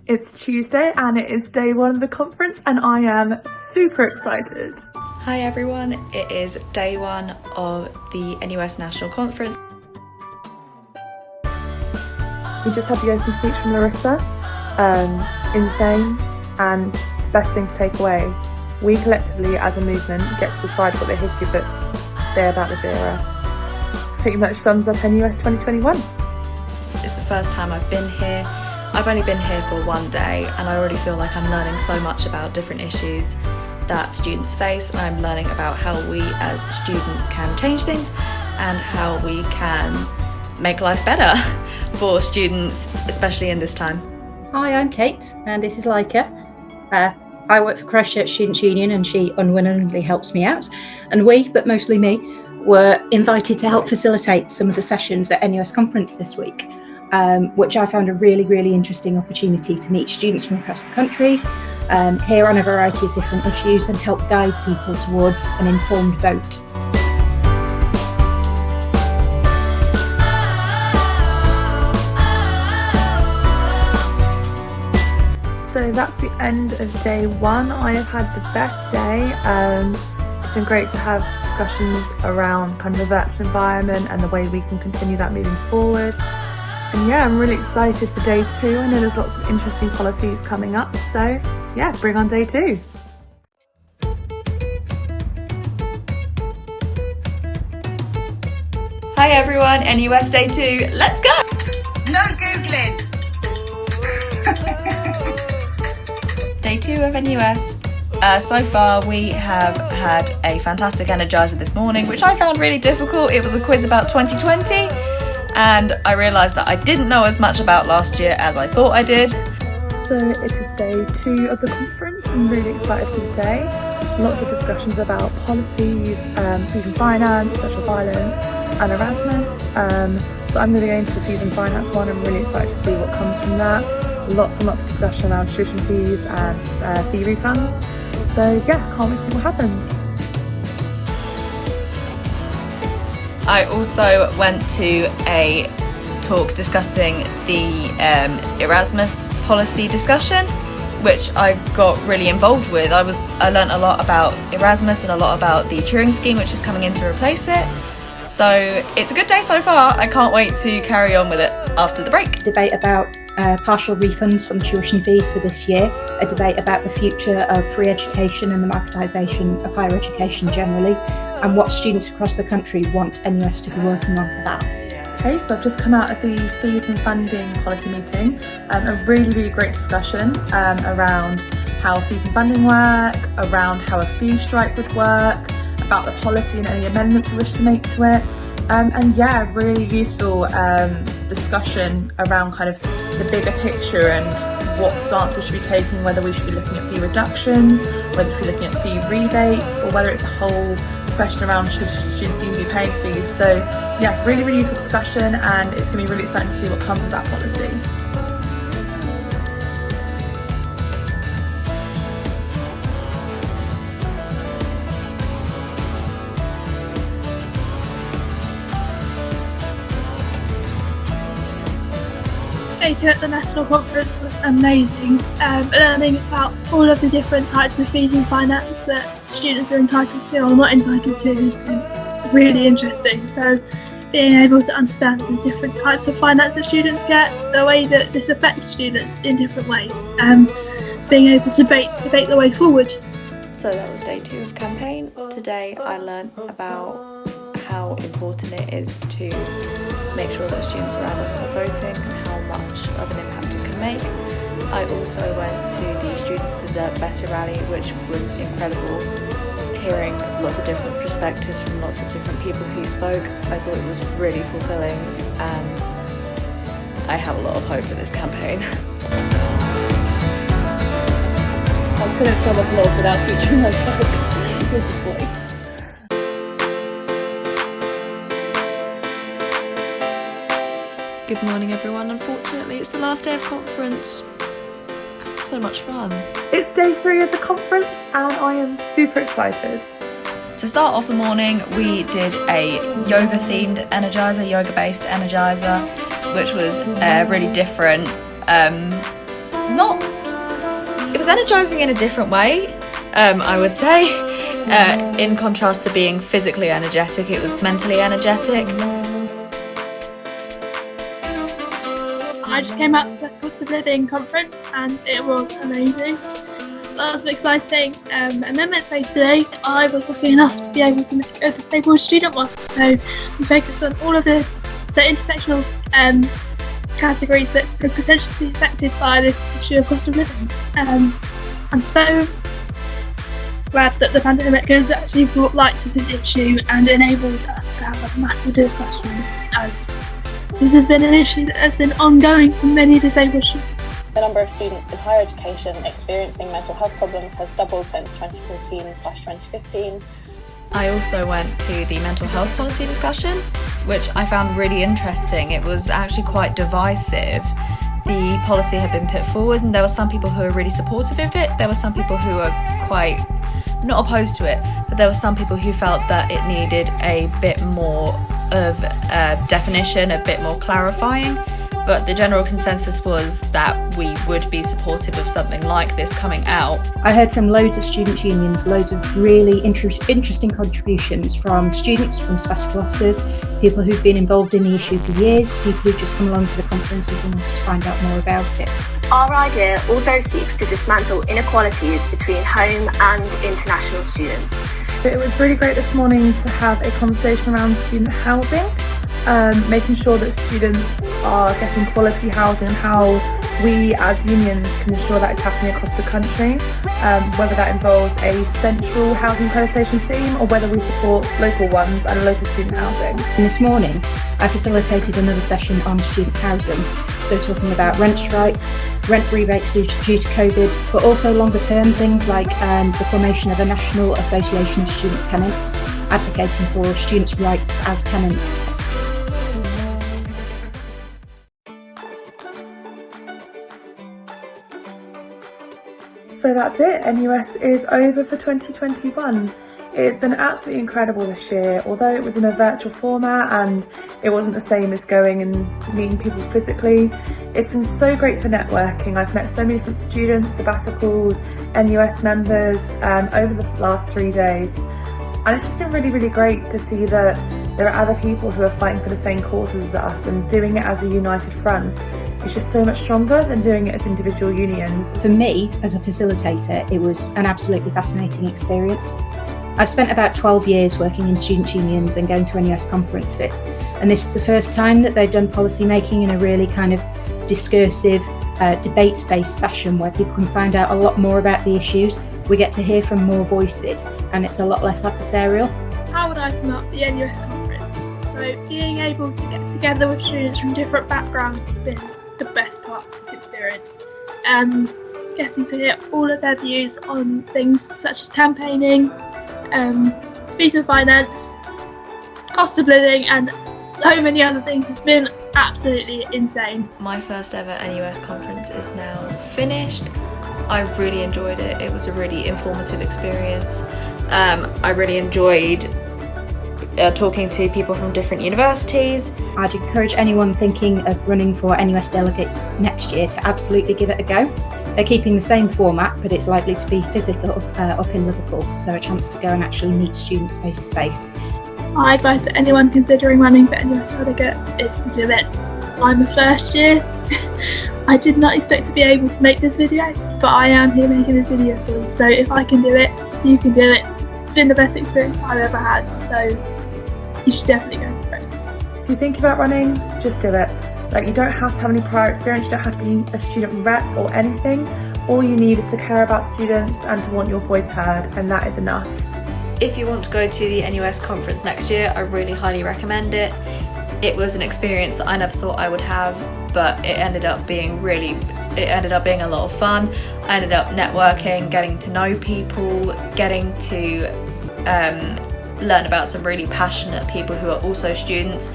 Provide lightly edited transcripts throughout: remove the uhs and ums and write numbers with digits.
It's Tuesday and it is day one of the conference and I am super excited. Hi everyone, it is day one of the NUS National Conference. We just had the open speech from Larissa, insane, and the best thing to take away. We collectively as a movement get to decide what the history books say about this era. Pretty much sums up NUS 2021. It's the first time I've been here. I've only been here for one day and I already feel like I'm learning so much about different issues that students face. I'm learning about how we as students can change things and how we can make life better for students, especially in this time. Hi, I'm Kate and this is Laika. I work for Christchurch Students' Union and she unwillingly helps me out. And we, but mostly me, were invited to help facilitate some of the sessions at NUS Conference this week, which I found a really, really interesting opportunity to meet students from across the country, hear on a variety of different issues and help guide people towards an informed vote. So that's the end of day one. I have had the best day. It's been great to have discussions around kind of the virtual environment and the way we can continue that moving forward. And yeah, I'm really excited for day two. I know there's lots of interesting policies coming up, so yeah, bring on day two. Hi everyone, NUS day two, let's go! No Googling! Day two of NUS. So far we have had a fantastic energizer this morning, which I found really difficult. It was a quiz about 2020 and I realised that I didn't know as much about last year as I thought I did. So it is day two of the conference. I'm really excited for the day. Lots of discussions about policies, fees and finance, social violence and Erasmus. So I'm going to go into the fees and finance one. I'm really excited to see what comes from that. Lots and lots of discussion around tuition fees and fee refunds. So yeah, can't wait to see what happens. I also went to a talk discussing the Erasmus policy discussion, which I got really involved with. I learnt a lot about Erasmus and a lot about the Turing scheme, which is coming in to replace it. So it's a good day so far. I can't wait to carry on with it after the break. Debate about partial refunds from tuition fees for this year, a debate about the future of free education and the marketisation of higher education generally, and what students across the country want NUS to be working on for that. Okay, so I've just come out of the fees and funding policy meeting. A really, really great discussion around how fees and funding work, around how a fee strike would work, about the policy and any amendments we wish to make to it. And yeah, really useful discussion around kind of the bigger picture and what stance we should be taking, whether we should be looking at fee reductions, whether we should be looking at fee rebates, or whether it's a whole question around should students even be paying fees. So yeah, really, really useful discussion and it's going to be really exciting to see what comes of that policy. Day two at the National Conference was amazing. Learning about all of the different types of fees and finance that students are entitled to or not entitled to has been really interesting. So being able to understand the different types of finance that students get, the way that this affects students in different ways, being able to debate the way forward. So that was day two of campaign. Today I learnt about how important it is to make sure that students around us are voting and how much of an impact it can make. I also went to the Students Deserve Better rally, which was incredible. Hearing lots of different perspectives from lots of different people who spoke, I thought it was really fulfilling and I have a lot of hope for this campaign. I couldn't film a vlog without featuring my dog. Good boy. Good morning everyone, unfortunately it's the last day of conference. So much fun. It's day three of the conference and I am super excited. To start off the morning we did a yoga themed energizer, yoga based energizer, which was really different. it was energising in a different way, I would say. In contrast to being physically energetic, it was mentally energetic. I just came out of the cost of living conference and it was amazing. Lots of exciting amendments made today. I was lucky enough to be able to make a disabled student one, so we focused on all of the intersectional categories that could potentially be affected by this issue of cost of living. I'm so glad that the pandemic has actually brought light to this issue and enabled us to have a massive discussion, as this has been an issue that has been ongoing for many disabled students. The number of students in higher education experiencing mental health problems has doubled since 2014/2015. I also went to the mental health policy discussion, which I found really interesting. It was actually quite divisive. The policy had been put forward and there were some people who were really supportive of it. There were some people who were quite not opposed to it, but there were some people who felt that it needed a bit more of a definition, a bit more clarifying. But the general consensus was that we would be supportive of something like this coming out. I heard from loads of student unions, loads of really interesting contributions from students, from sabbatical officers, people who've been involved in the issue for years, people who've just come along to the conferences and wanted to find out more about it. Our idea also seeks to dismantle inequalities between home and international students. It was really great this morning to have a conversation around student housing, making sure that students are getting quality housing and how we as unions can ensure that it's happening across the country, whether that involves a central housing accreditation scheme or whether we support local ones and local student housing. And this morning I facilitated another session on student housing, so talking about rent strikes, rent rebates due to COVID, but also longer term things like the formation of a national association of student tenants, advocating for students' rights as tenants. So that's it, NUS is over for 2021. It's been absolutely incredible this year, although it was in a virtual format and it wasn't the same as going and meeting people physically. It's been so great for networking. I've met so many different students, sabbaticals, NUS members over the last 3 days. And it's just been really, really great to see that there are other people who are fighting for the same causes as us and doing it as a united front. It's just so much stronger than doing it as individual unions. For me, as a facilitator, it was an absolutely fascinating experience. I've spent about 12 years working in student unions and going to NUS conferences, and this is the first time that they've done policy making in a really kind of discursive, debate-based fashion where people can find out a lot more about the issues. We get to hear from more voices and it's a lot less adversarial. How would I sum up the NUS conference? So being able to get together with students from different backgrounds has been the best part of this experience. Getting to hear all of their views on things such as campaigning, fees and finance, cost of living and so many other things has been absolutely insane. My first ever NUS conference is now finished. I really enjoyed it. It was a really informative experience. I really enjoyed talking to people from different universities. I'd encourage anyone thinking of running for NUS delegate next year to absolutely give it a go. They're keeping the same format, but it's likely to be physical up in Liverpool, so a chance to go and actually meet students face to face. My advice to anyone considering running for NUS delegate is to do it. I'm a first year. I did not expect to be able to make this video, but I am here making this video for you. So if I can do it, you can do it. It's been the best experience I've ever had, so you should definitely go for it. If you think about running, just do it. Like, you don't have to have any prior experience, you don't have to be a student rep or anything. All you need is to care about students and to want your voice heard, and that is enough. If you want to go to the NUS conference next year, I really highly recommend it. It was an experience that I never thought I would have, but it ended up being a lot of fun. I ended up networking, getting to know people, getting to learn about some really passionate people who are also students,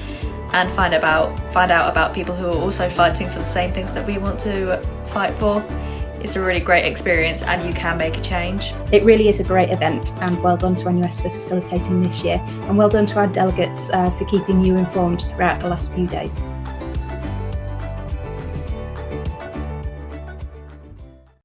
and find out about people who are also fighting for the same things that we want to fight for. It's a really great experience and you can make a change. It really is a great event, and well done to NUS for facilitating this year, and well done to our delegates for keeping you informed throughout the last few days.